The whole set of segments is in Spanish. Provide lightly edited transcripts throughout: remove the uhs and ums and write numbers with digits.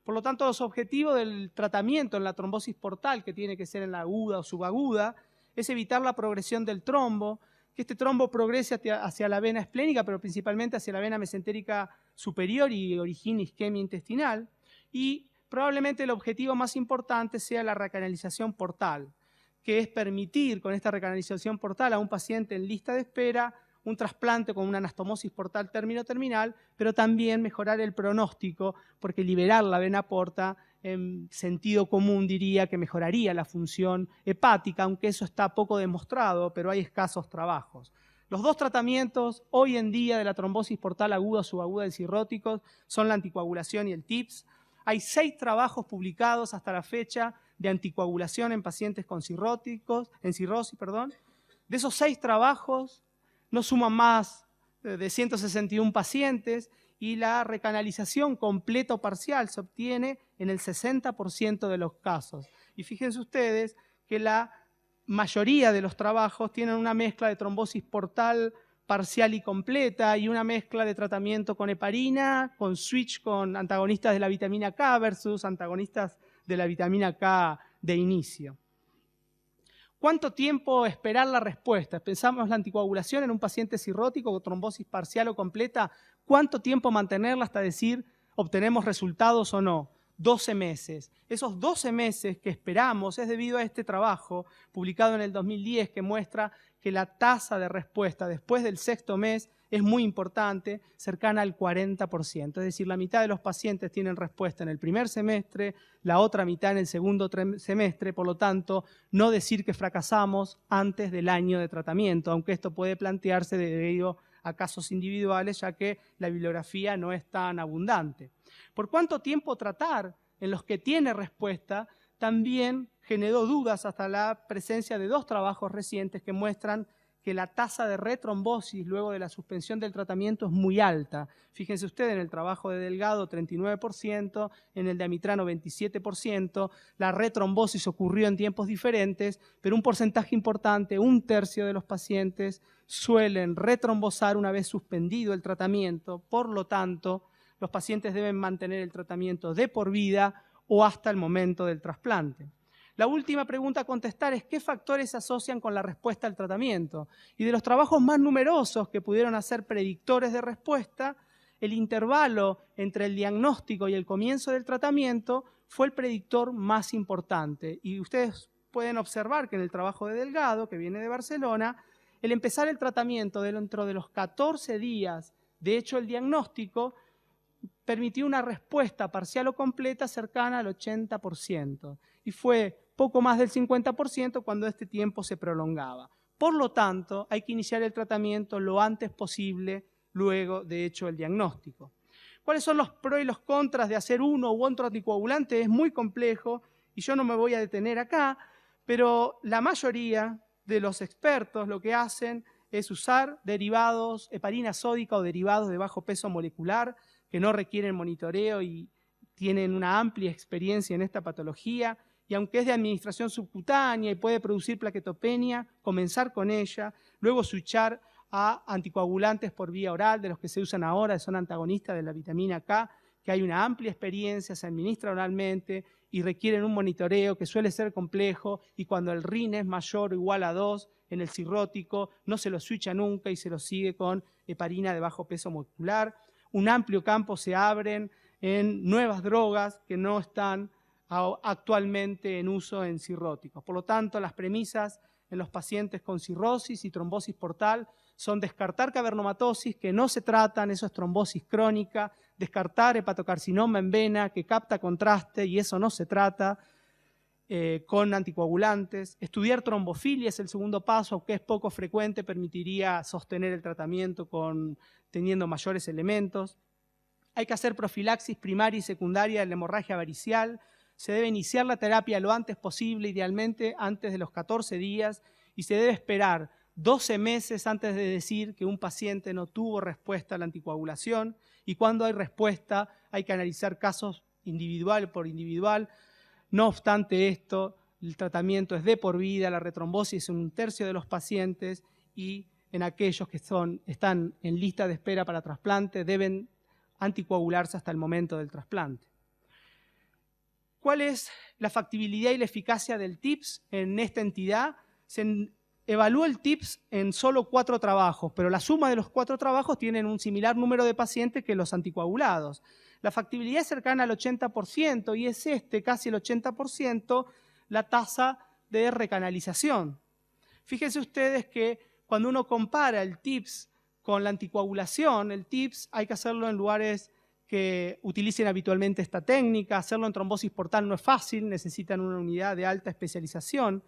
Por lo tanto, los objetivos del tratamiento en la trombosis portal, que tiene que ser en la aguda o subaguda, es evitar la progresión del trombo, que este trombo progrese hacia la vena esplénica, pero principalmente hacia la vena mesentérica superior y origine isquemia intestinal. Y probablemente el objetivo más importante sea la recanalización portal, que es permitir con esta recanalización portal a un paciente en lista de espera un trasplante con una anastomosis portal término-terminal, pero también mejorar el pronóstico, porque liberar la vena porta en sentido común diría que mejoraría la función hepática, aunque eso está poco demostrado, pero hay escasos trabajos. Los dos tratamientos hoy en día de la trombosis portal aguda o subaguda de cirróticos son la anticoagulación y el TIPS. Hay 6 trabajos publicados hasta la fecha de anticoagulación en pacientes con cirrosis. De esos 6 trabajos no suman más de 161 pacientes y la recanalización completa o parcial se obtiene en el 60% de los casos. Y fíjense ustedes que la mayoría de los trabajos tienen una mezcla de trombosis portal parcial y completa y una mezcla de tratamiento con heparina, con switch con antagonistas de la vitamina K versus antagonistas de la vitamina K de inicio. ¿Cuánto tiempo esperar la respuesta? Pensamos la anticoagulación en un paciente cirrótico con trombosis parcial o completa. ¿Cuánto tiempo mantenerla hasta decir obtenemos resultados o no? 12 meses. Esos 12 meses que esperamos es debido a este trabajo publicado en el 2010 que muestra que la tasa de respuesta después del 6º mes es muy importante, cercana al 40%. Es decir, la mitad de los pacientes tienen respuesta en el primer semestre, la otra mitad en el segundo semestre, por lo tanto, no decir que fracasamos antes del año de tratamiento, aunque esto puede plantearse debido a casos individuales, ya que la bibliografía no es tan abundante. ¿Por cuánto tiempo tratar en los que tiene respuesta? También generó dudas hasta la presencia de 2 trabajos recientes que muestran que la tasa de retrombosis luego de la suspensión del tratamiento es muy alta. Fíjense ustedes, en el trabajo de Delgado 39%, en el de Amitrano 27%, la retrombosis ocurrió en tiempos diferentes, pero un porcentaje importante, 1/3 de los pacientes, suelen retrombosar una vez suspendido el tratamiento. Por lo tanto, los pacientes deben mantener el tratamiento de por vida o hasta el momento del trasplante. La última pregunta a contestar es ¿qué factores se asocian con la respuesta al tratamiento? Y de los trabajos más numerosos que pudieron hacer predictores de respuesta, el intervalo entre el diagnóstico y el comienzo del tratamiento fue el predictor más importante. Y ustedes pueden observar que en el trabajo de Delgado, que viene de Barcelona, el empezar el tratamiento dentro de los 14 días de hecho el diagnóstico permitió una respuesta parcial o completa cercana al 80%. Y fue poco más del 50% cuando este tiempo se prolongaba. Por lo tanto, hay que iniciar el tratamiento lo antes posible luego de hecho el diagnóstico. ¿Cuáles son los pros y los contras de hacer uno u otro anticoagulante? Es muy complejo y yo no me voy a detener acá, pero la mayoría de los expertos lo que hacen es usar derivados, heparina sódica o derivados de bajo peso molecular que no requieren monitoreo y tienen una amplia experiencia en esta patología. Y aunque es de administración subcutánea y puede producir plaquetopenia, comenzar con ella, luego switchar a anticoagulantes por vía oral, de los que se usan ahora, que son antagonistas de la vitamina K, que hay una amplia experiencia, se administra oralmente y requieren un monitoreo que suele ser complejo y cuando el RIN es mayor o igual a 2 en el cirrótico, no se lo switcha nunca y se lo sigue con heparina de bajo peso molecular. Un amplio campo se abren en nuevas drogas que no están actualmente en uso en cirróticos. Por lo tanto, las premisas en los pacientes con cirrosis y trombosis portal son descartar cavernomatosis, que no se tratan, eso es trombosis crónica, descartar hepatocarcinoma en vena, que capta contraste y eso no se trata con anticoagulantes. Estudiar trombofilia es el segundo paso, aunque es poco frecuente, permitiría sostener el tratamiento teniendo mayores elementos. Hay que hacer profilaxis primaria y secundaria de la hemorragia varicial. Se debe iniciar la terapia lo antes posible, idealmente antes de los 14 días, y se debe esperar 12 meses antes de decir que un paciente no tuvo respuesta a la anticoagulación, y cuando hay respuesta hay que analizar casos individual por individual. No obstante esto, el tratamiento es de por vida, la retrombosis en 1/3 de los pacientes y en aquellos que están en lista de espera para trasplante deben anticoagularse hasta el momento del trasplante. ¿Cuál es la factibilidad y la eficacia del TIPS en esta entidad? Se evaluó el TIPS en solo 4 trabajos, pero la suma de los 4 trabajos tienen un similar número de pacientes que los anticoagulados. La factibilidad es cercana al 80% y es casi el 80%, la tasa de recanalización. Fíjense ustedes que cuando uno compara el TIPS con la anticoagulación, el TIPS hay que hacerlo en lugares que utilicen habitualmente esta técnica. Hacerlo en trombosis portal no es fácil, necesitan una unidad de alta especialización.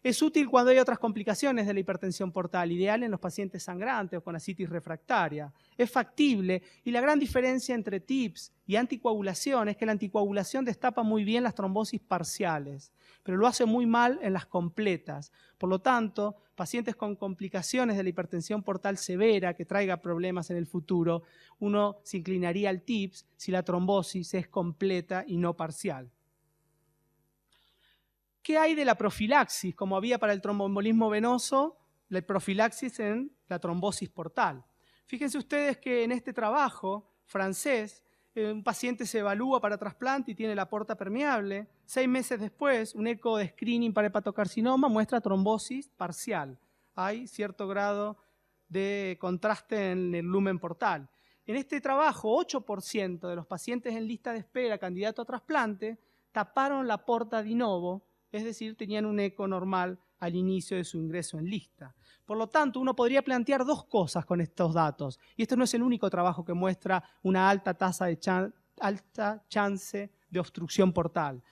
Es útil cuando hay otras complicaciones de la hipertensión portal, ideal en los pacientes sangrantes o con ascitis refractaria. Es factible y la gran diferencia entre TIPS y anticoagulación es que la anticoagulación destapa muy bien las trombosis parciales, pero lo hace muy mal en las completas. Por lo tanto, pacientes con complicaciones de la hipertensión portal severa que traiga problemas en el futuro, uno se inclinaría al TIPS si la trombosis es completa y no parcial. ¿Qué hay de la profilaxis? Como había para el tromboembolismo venoso, la profilaxis en la trombosis portal. Fíjense ustedes que en este trabajo francés, un paciente se evalúa para trasplante y tiene la porta permeable. 6 meses después, un eco de screening para hepatocarcinoma muestra trombosis parcial. Hay cierto grado de contraste en el lumen portal. En este trabajo, 8% de los pacientes en lista de espera candidato a trasplante taparon la porta de novo, es decir, tenían un eco normal al inicio de su ingreso en lista. Por lo tanto, uno podría plantear 2 cosas con estos datos. Y esto no es el único trabajo que muestra una alta tasa de alta chance de obstrucción portal.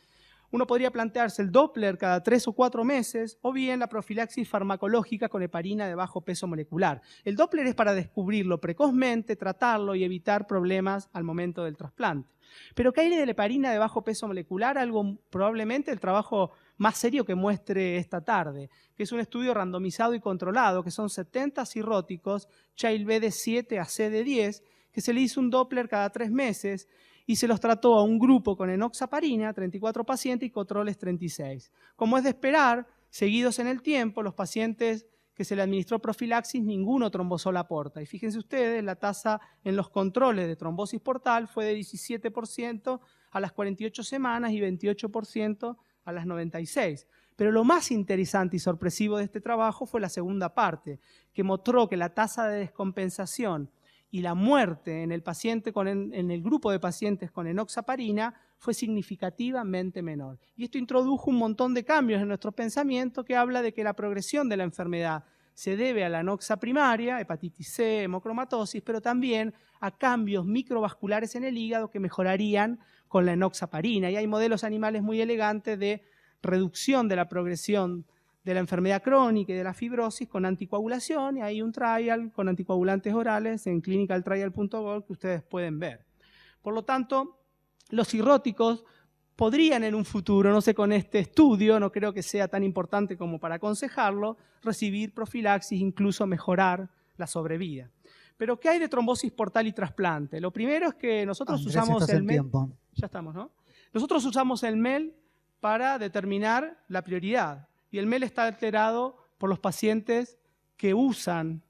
Uno podría plantearse el Doppler cada 3 o 4 meses o bien la profilaxis farmacológica con heparina de bajo peso molecular. El Doppler es para descubrirlo precozmente, tratarlo y evitar problemas al momento del trasplante. Pero ¿qué hay de la heparina de bajo peso molecular? Algo probablemente el trabajo más serio que muestre esta tarde, que es un estudio randomizado y controlado, que son 70 cirróticos, Child-B de 7 a C de 10, que se le hizo un Doppler cada 3 meses y se los trató a un grupo con enoxaparina, 34 pacientes, y controles 36. Como es de esperar, seguidos en el tiempo, los pacientes que se le administró profilaxis, ninguno trombosó la porta. Y fíjense ustedes, la tasa en los controles de trombosis portal fue de 17% a las 48 semanas y 28% a las 96. Pero lo más interesante y sorpresivo de este trabajo fue la segunda parte, que mostró que la tasa de descompensación y la muerte en el paciente en el grupo de pacientes con enoxaparina fue significativamente menor. Y esto introdujo un montón de cambios en nuestro pensamiento que habla de que la progresión de la enfermedad se debe a la anoxa primaria, hepatitis C, hemocromatosis, pero también a cambios microvasculares en el hígado que mejorarían con la enoxaparina. Y hay modelos animales muy elegantes de reducción de la progresión de la enfermedad crónica y de la fibrosis con anticoagulación, y hay un trial con anticoagulantes orales en clinicaltrial.gov que ustedes pueden ver. Por lo tanto, los cirróticos podrían en un futuro, no sé con este estudio, no creo que sea tan importante como para aconsejarlo, recibir profilaxis, incluso mejorar la sobrevida. Pero ¿qué hay de trombosis portal y trasplante? Lo primero es que nosotros usamos el MEL. Ya estamos, ¿no? Nosotros usamos el MEL para determinar la prioridad. Y el MEL está alterado por los pacientes que usan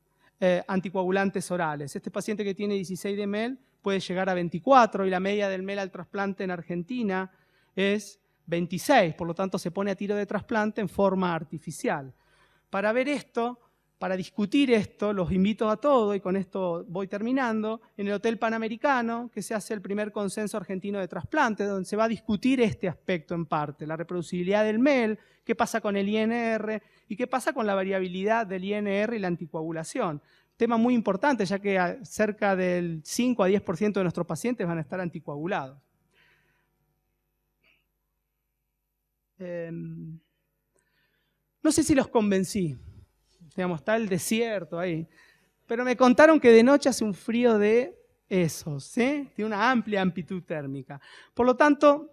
anticoagulantes orales. Este paciente que tiene 16 de MEL puede llegar a 24 y la media del MEL al trasplante en Argentina es 26, por lo tanto se pone a tiro de trasplante en forma artificial. Para ver esto, para discutir esto, los invito a todos, y con esto voy terminando, en el Hotel Panamericano, que se hace el primer consenso argentino de trasplante, donde se va a discutir este aspecto en parte, la reproducibilidad del MEL, qué pasa con el INR y qué pasa con la variabilidad del INR y la anticoagulación. Tema muy importante, ya que cerca del 5 a 10% de nuestros pacientes van a estar anticoagulados. No sé si los convencí. Digamos, está el desierto ahí. Pero me contaron que de noche hace un frío de esos, ¿sí? Tiene una amplia amplitud térmica. Por lo tanto,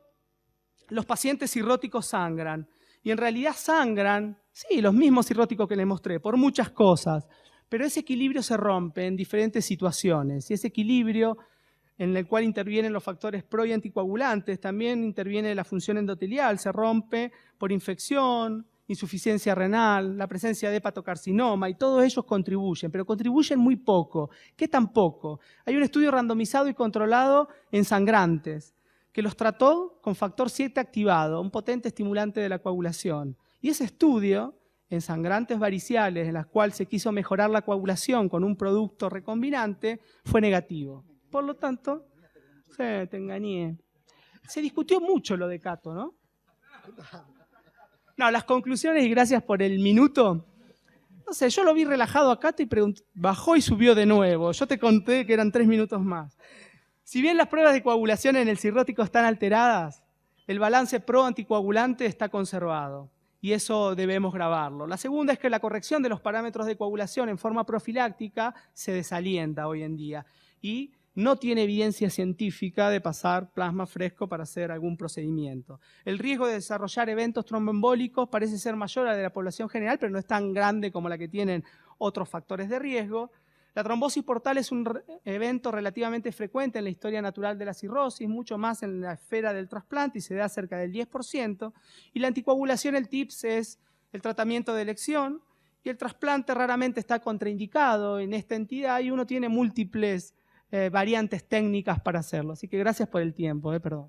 los pacientes cirróticos sangran. Y en realidad sangran, sí, los mismos cirróticos que les mostré, por muchas cosas. Pero ese equilibrio se rompe en diferentes situaciones. Y ese equilibrio en el cual intervienen los factores pro y anticoagulantes, también interviene la función endotelial, se rompe por infección, insuficiencia renal, la presencia de hepatocarcinoma, y todos ellos contribuyen, pero contribuyen muy poco. ¿Qué tan poco? Hay un estudio randomizado y controlado en sangrantes, que los trató con factor 7 activado, un potente estimulante de la coagulación. Y ese estudio, en sangrantes variciales, en las cuales se quiso mejorar la coagulación con un producto recombinante, fue negativo. Por lo tanto, te engañé. Se discutió mucho lo de Cato, ¿no? No, las conclusiones, y gracias por el minuto. No sé, yo lo vi relajado a Cato y bajó y subió de nuevo. Yo te conté que eran 3 minutos más. Si bien las pruebas de coagulación en el cirrótico están alteradas, el balance pro-anticoagulante está conservado. Y eso debemos grabarlo. La segunda es que la corrección de los parámetros de coagulación en forma profiláctica se desalienta hoy en día y no tiene evidencia científica de pasar plasma fresco para hacer algún procedimiento. El riesgo de desarrollar eventos tromboembólicos parece ser mayor al de la población general, pero no es tan grande como la que tienen otros factores de riesgo. La trombosis portal es un evento relativamente frecuente en la historia natural de la cirrosis, mucho más en la esfera del trasplante y se da cerca del 10%. Y la anticoagulación, el TIPS, es el tratamiento de elección y el trasplante raramente está contraindicado en esta entidad y uno tiene múltiples variantes técnicas para hacerlo. Así que gracias por el tiempo, perdón.